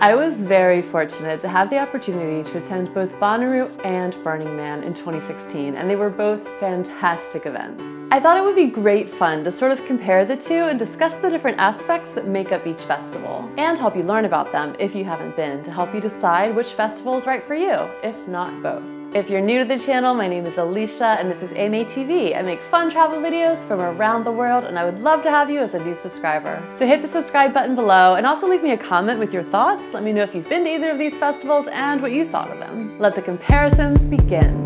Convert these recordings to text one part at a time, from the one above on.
I was very fortunate to have the opportunity to attend both Bonnaroo and Burning Man in 2016, and they were both fantastic events. I thought it would be great fun to sort of compare the two and discuss the different aspects that make up each festival, and help you learn about them if you haven't been, to help you decide which festival is right for you, if not both. If you're new to the channel, my name is Alicia and this is AMA TV. I make fun travel videos from around the world and I would love to have you as a new subscriber. So hit the subscribe button below and also leave me a comment with your thoughts. Let me know if you've been to either of these festivals and what you thought of them. Let the comparisons begin.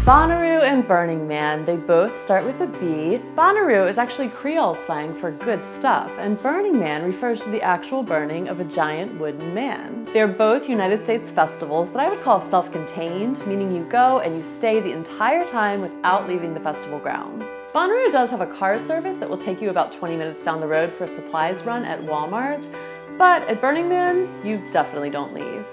Bonnaroo and Burning Man, they both start with a B. Bonnaroo is actually Creole slang for good stuff, and Burning Man refers to the actual burning of a giant wooden man. They're both United States festivals that I would call self-contained, meaning you go and you stay the entire time without leaving the festival grounds. Bonnaroo does have a car service that will take you about 20 minutes down the road for a supplies run at Walmart, but at Burning Man, you definitely don't leave.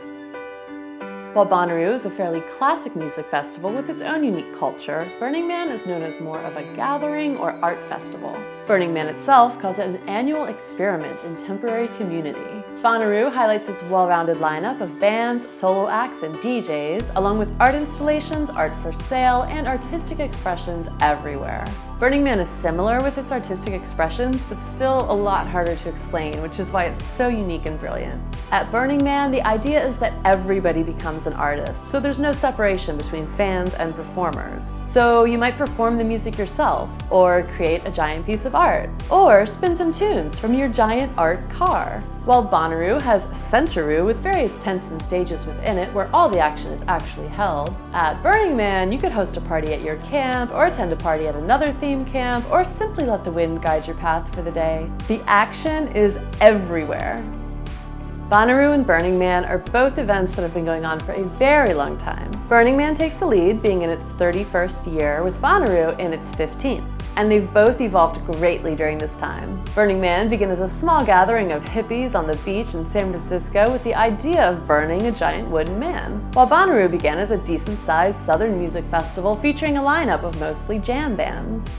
While Bonnaroo is a fairly classic music festival with its own unique culture, Burning Man is known as more of a gathering or art festival. Burning Man itself calls it an annual experiment in temporary community. Bonnaroo highlights its well-rounded lineup of bands, solo acts, and DJs, along with art installations, art for sale, and artistic expressions everywhere. Burning Man is similar with its artistic expressions, but still a lot harder to explain, which is why it's so unique and brilliant. At Burning Man, the idea is that everybody becomes an artist, so there's no separation between fans and performers. So you might perform the music yourself, or create a giant piece of art, or spin some tunes from your giant art car. While Bonnaroo has Centeroo with various tents and stages within it where all the action is actually held, at Burning Man you could host a party at your camp, or attend a party at another theme camp, or simply let the wind guide your path for the day. The action is everywhere. Bonnaroo and Burning Man are both events that have been going on for a very long time. Burning Man takes the lead, being in its 31st year, with Bonnaroo in its 15th. And they've both evolved greatly during this time. Burning Man began as a small gathering of hippies on the beach in San Francisco with the idea of burning a giant wooden man, while Bonnaroo began as a decent-sized southern music festival featuring a lineup of mostly jam bands.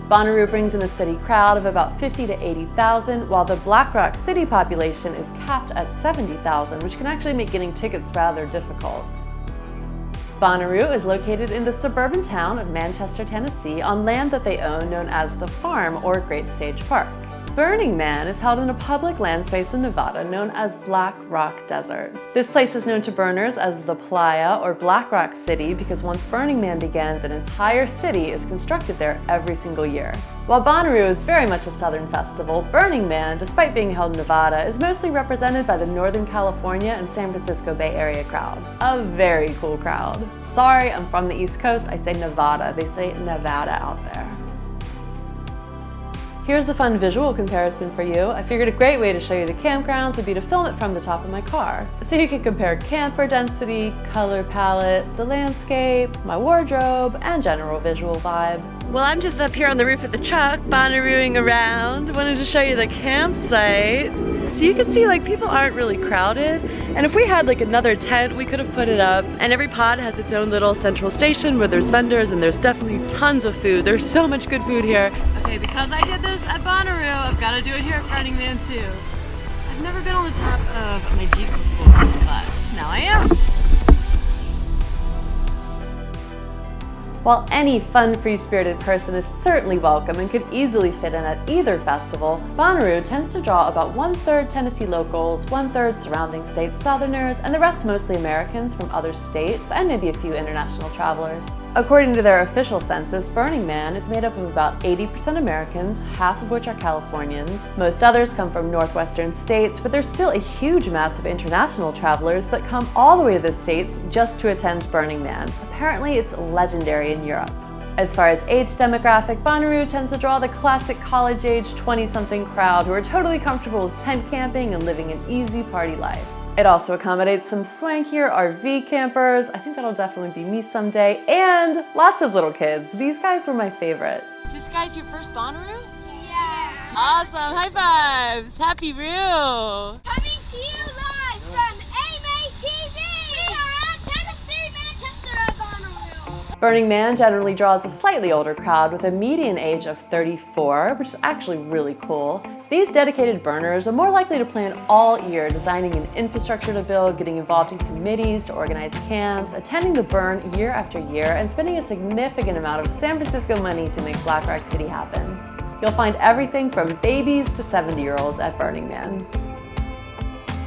Bonnaroo brings in a steady crowd of about 50 to 80,000, while the Black Rock City population is capped at 70,000, which can actually make getting tickets rather difficult. Bonnaroo is located in the suburban town of Manchester, Tennessee, on land that they own known as the Farm or Great Stage Park. Burning Man is held in a public land space in Nevada known as Black Rock Desert. This place is known to burners as the Playa or Black Rock City because once Burning Man begins, an entire city is constructed there every single year. While Bonnaroo is very much a southern festival, Burning Man, despite being held in Nevada, is mostly represented by the Northern California and San Francisco Bay Area crowd. A very cool crowd. Sorry, I'm from the East Coast, I say Nevada, they say Nevada out there. Here's a fun visual comparison for you. I figured a great way to show you the campgrounds would be to film it from the top of my car. So you can compare camper density, color palette, the landscape, my wardrobe, and general visual vibe. Well, I'm just up here on the roof of the truck, Bonnarooing around. Wanted to show you the campsite. So you can see like people aren't really crowded. And if we had like another tent, we could have put it up. And every pod has its own little central station where there's vendors and there's definitely tons of food. There's so much good food here. Okay, because I did this at Bonnaroo, I've got to do it here at Burning Man too. I've never been on the top of my Jeep before, but now I am. While any fun, free-spirited person is certainly welcome and could easily fit in at either festival, Bonnaroo tends to draw about 1/3 Tennessee locals, 1/3 surrounding state Southerners, and the rest mostly Americans from other states and maybe a few international travelers. According to their official census, Burning Man is made up of about 80% Americans, half of which are Californians. Most others come from northwestern states, but there's still a huge mass of international travelers that come all the way to the States just to attend Burning Man. Apparently, it's legendary in Europe. As far as age demographic, Bonnaroo tends to draw the classic college-age 20-something crowd who are totally comfortable with tent camping and living an easy party life. It also accommodates some swankier RV campers, I think that'll definitely be me someday, and lots of little kids. These guys were my favorite. Is this guys your first Bonnaroo? Yeah. Awesome, high fives! Happy Brew! Coming to you live from AMA TV! We are at Tennessee, Manchester at Bonnaroo. Burning Man generally draws a slightly older crowd with a median age of 34, which is actually really cool. These dedicated burners are more likely to plan all year, designing an infrastructure to build, getting involved in committees to organize camps, attending the burn year after year, and spending a significant amount of San Francisco money to make Black Rock City happen. You'll find everything from babies to 70-year-olds at Burning Man.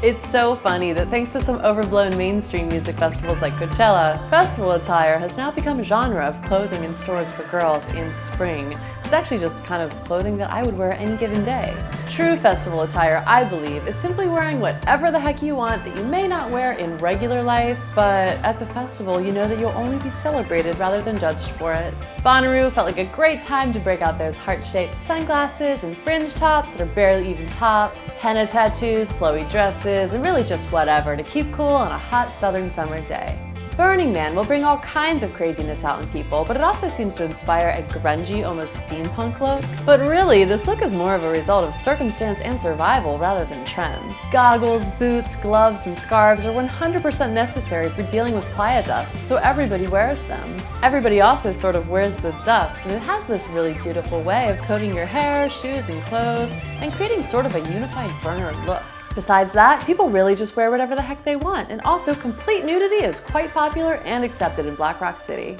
It's so funny that thanks to some overblown mainstream music festivals like Coachella, festival attire has now become a genre of clothing in stores for girls in spring. It's actually just kind of clothing that I would wear any given day. True festival attire, I believe, is simply wearing whatever the heck you want that you may not wear in regular life, but at the festival you know that you'll only be celebrated rather than judged for it. Bonnaroo felt like a great time to break out those heart-shaped sunglasses and fringe tops that are barely even tops, henna tattoos, flowy dresses, and really just whatever to keep cool on a hot southern summer day. Burning Man will bring all kinds of craziness out in people, but it also seems to inspire a grungy, almost steampunk look. But really, this look is more of a result of circumstance and survival rather than trend. Goggles, boots, gloves, and scarves are 100% necessary for dealing with playa dust, so everybody wears them. Everybody also sort of wears the dust, and it has this really beautiful way of coating your hair, shoes, and clothes, and creating sort of a unified burner look. Besides that, people really just wear whatever the heck they want, and also complete nudity is quite popular and accepted in Black Rock City.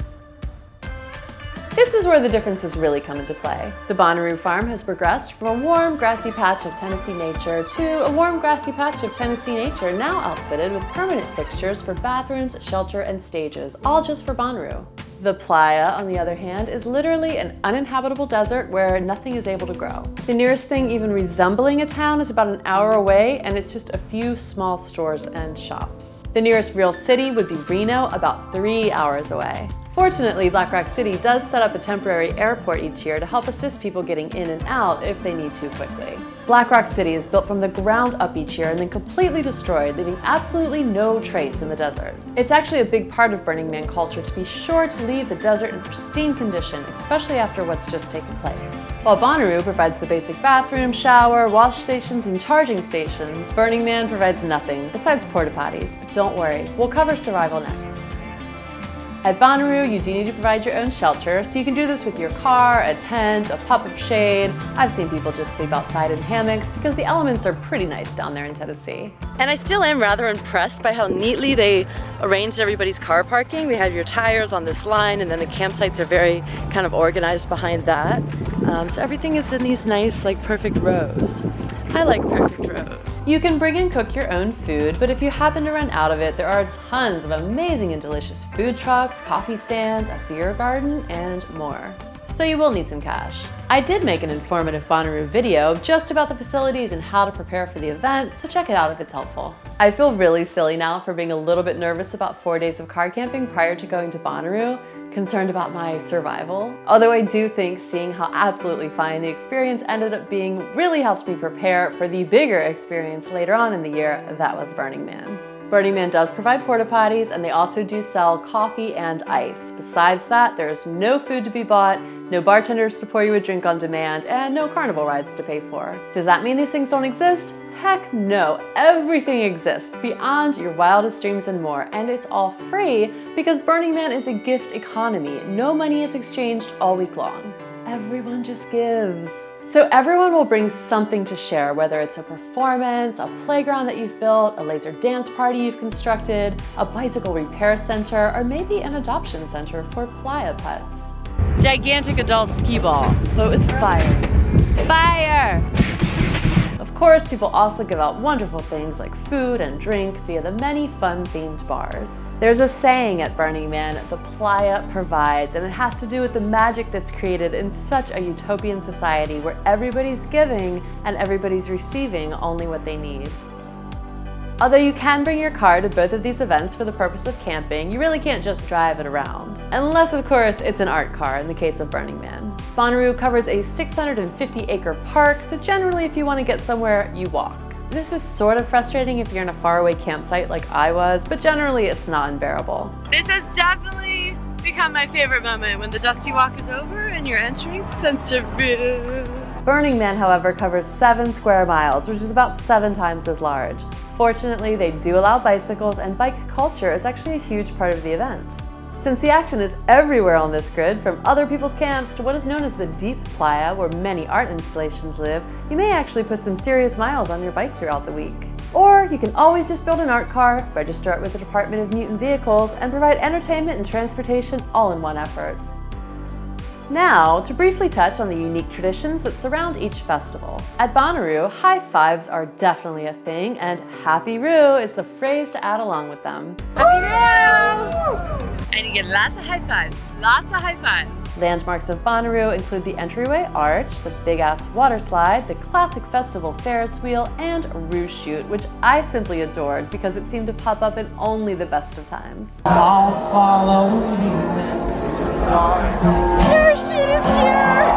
This is where the differences really come into play. The Bonnaroo farm has progressed from a warm, grassy patch of Tennessee nature to a warm, grassy patch of Tennessee nature now outfitted with permanent fixtures for bathrooms, shelter, and stages, all just for Bonnaroo. The playa, on the other hand, is literally an uninhabitable desert where nothing is able to grow. The nearest thing even resembling a town is about an hour away, and it's just a few small stores and shops. The nearest real city would be Reno, about 3 hours away. Fortunately, Black Rock City does set up a temporary airport each year to help assist people getting in and out if they need to quickly. Black Rock City is built from the ground up each year and then completely destroyed, leaving absolutely no trace in the desert. It's actually a big part of Burning Man culture to be sure to leave the desert in pristine condition, especially after what's just taken place. While Bonnaroo provides the basic bathroom, shower, wash stations, and charging stations, Burning Man provides nothing besides porta potties, but don't worry, we'll cover survival next. At Bonnaroo, you do need to provide your own shelter, so you can do this with your car, a tent, a pop-up shade. I've seen people just sleep outside in hammocks because the elements are pretty nice down there in Tennessee. And I still am rather impressed by how neatly they arranged everybody's car parking. They have your tires on this line, and then the campsites are very kind of organized behind that. So everything is in these nice, like, perfect rows. I like perfect rows. You can bring and cook your own food, but if you happen to run out of it, there are tons of amazing and delicious food trucks, coffee stands, a beer garden, and more. So you will need some cash. I did make an informative Bonnaroo video just about the facilities and how to prepare for the event, so check it out if it's helpful. I feel really silly now for being a little bit nervous about 4 days of car camping prior to going to Bonnaroo, concerned about my survival. Although I do think seeing how absolutely fine the experience ended up being really helps me prepare for the bigger experience later on in the year that was Burning Man. Burning Man does provide porta potties, and they also do sell coffee and ice. Besides that, there's no food to be bought, no bartenders to pour you a drink on demand, and no carnival rides to pay for. Does that mean these things don't exist? Heck no, everything exists beyond your wildest dreams and more, and it's all free because Burning Man is a gift economy. No money is exchanged all week long. Everyone just gives. So everyone will bring something to share, whether it's a performance, a playground that you've built, a laser dance party you've constructed, a bicycle repair center, or maybe an adoption center for playa pets. Gigantic adult skee ball, but with fire. Fire! Of course, people also give out wonderful things like food and drink via the many fun-themed bars. There's a saying at Burning Man, the playa provides, and it has to do with the magic that's created in such a utopian society where everybody's giving and everybody's receiving only what they need. Although you can bring your car to both of these events for the purpose of camping, you really can't just drive it around. Unless, of course, it's an art car in the case of Burning Man. Bonnaroo covers a 650-acre park, so generally if you want to get somewhere, you walk. This is sort of frustrating if you're in a faraway campsite like I was, but generally it's not unbearable. This has definitely become my favorite moment when the dusty walk is over and you're entering Centerville. Burning Man, however, covers 7 square miles, which is about 7 times as large. Fortunately, they do allow bicycles, and bike culture is actually a huge part of the event. Since the action is everywhere on this grid, from other people's camps to what is known as the deep playa where many art installations live, you may actually put some serious miles on your bike throughout the week. Or you can always just build an art car, register it with the Department of Mutant Vehicles, and provide entertainment and transportation all in one effort. Now, to briefly touch on the unique traditions that surround each festival. At Bonnaroo, high fives are definitely a thing, and Happy Roo is the phrase to add along with them. Happy Roo! And you get lots of high fives, lots of high fives. Landmarks of Bonnaroo include the entryway arch, the big-ass water slide, the classic festival Ferris wheel, and Roo Chute, which I simply adored because it seemed to pop up in only the best of times. I'll follow you into the dark. Parachute is here!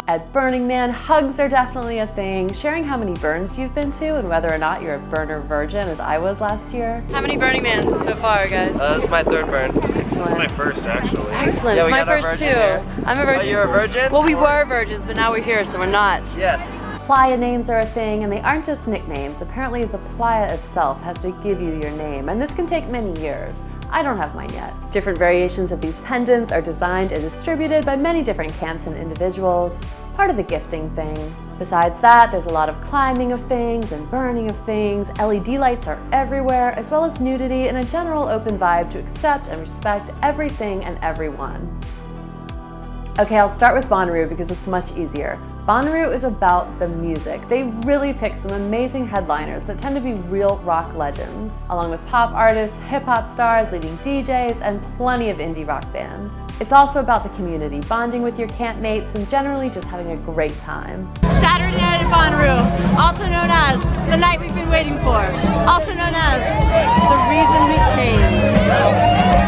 At Burning Man, hugs are definitely a thing. Sharing how many burns you've been to and whether or not you're a burner virgin, as I was last year. How many Burning Mans so far, guys? This is my third burn. Excellent. My first, actually. Excellent. Yeah, It's we my got our first too. virgin here. I'm a virgin. Oh, you're a virgin? Well, we were virgins, but now we're here, so we're not. Yes. Playa names are a thing, and they aren't just nicknames. Apparently, the playa itself has to give you your name, and this can take many years. I don't have mine yet. Different variations of these pendants are designed and distributed by many different camps and individuals, part of the gifting thing. Besides that, there's a lot of climbing of things and burning of things. LED lights are everywhere, as well as nudity and a general open vibe to accept and respect everything and everyone. Okay, I'll start with Bonnaroo because it's much easier. Bonnaroo is about the music. They really pick some amazing headliners that tend to be real rock legends, along with pop artists, hip-hop stars, leading DJs, and plenty of indie rock bands. It's also about the community, bonding with your campmates, and generally just having a great time. Saturday night at Bonnaroo, also known as the night we've been waiting for, also known as the reason we came.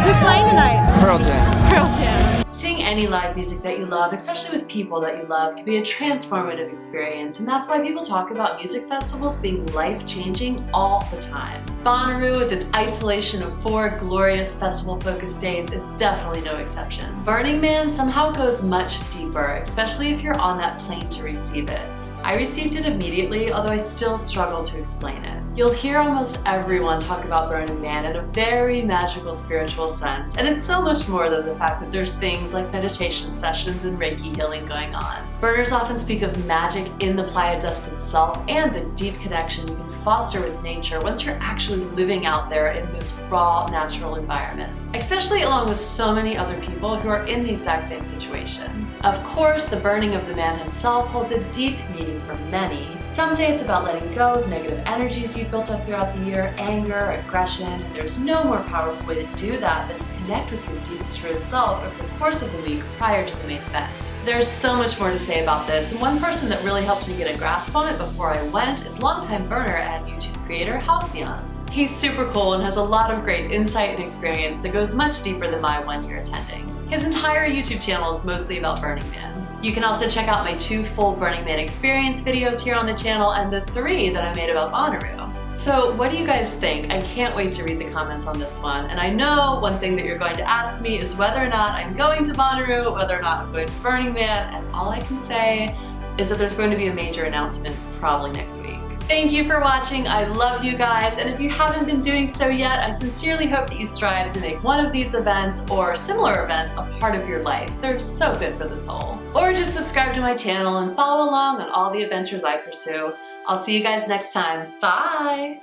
Who's playing tonight? Pearl Jam. Pearl Jam. Seeing any live music that you love, especially with people that you love, can be a transformative experience, and that's why people talk about music festivals being life-changing all the time. Bonnaroo, with its isolation of 4 glorious festival-focused days, is definitely no exception. Burning Man somehow goes much deeper, especially if you're on that plane to receive it. I received it immediately, although I still struggle to explain it. You'll hear almost everyone talk about Burning Man in a very magical spiritual sense, and it's so much more than the fact that there's things like meditation sessions and Reiki healing going on. Burners often speak of magic in the playa dust itself and the deep connection you can foster with nature once you're actually living out there in this raw, natural environment, especially along with so many other people who are in the exact same situation. Of course, the burning of the man himself holds a deep meaning for many. Some say it's about letting go of negative energies you've built up throughout the year, anger, aggression, and there's no more powerful way to do that than to connect with your deepest true self over the course of the week prior to the main event. There's so much more to say about this, and one person that really helped me get a grasp on it before I went is longtime burner and YouTube creator Halcyon. He's super cool and has a lot of great insight and experience that goes much deeper than my 1 year attending. His entire YouTube channel is mostly about Burning Man. You can also check out my 2 full Burning Man experience videos here on the channel and the 3 that I made about Bonnaroo. So what do you guys think? I can't wait to read the comments on this one. And I know one thing that you're going to ask me is whether or not I'm going to Bonnaroo, whether or not I'm going to Burning Man, and all I can say is that there's going to be a major announcement probably next week. Thank you for watching. I love you guys, and if you haven't been doing so yet, I sincerely hope that you strive to make one of these events or similar events a part of your life. They're so good for the soul. Or just subscribe to my channel and follow along on all the adventures I pursue. I'll see you guys next time. Bye!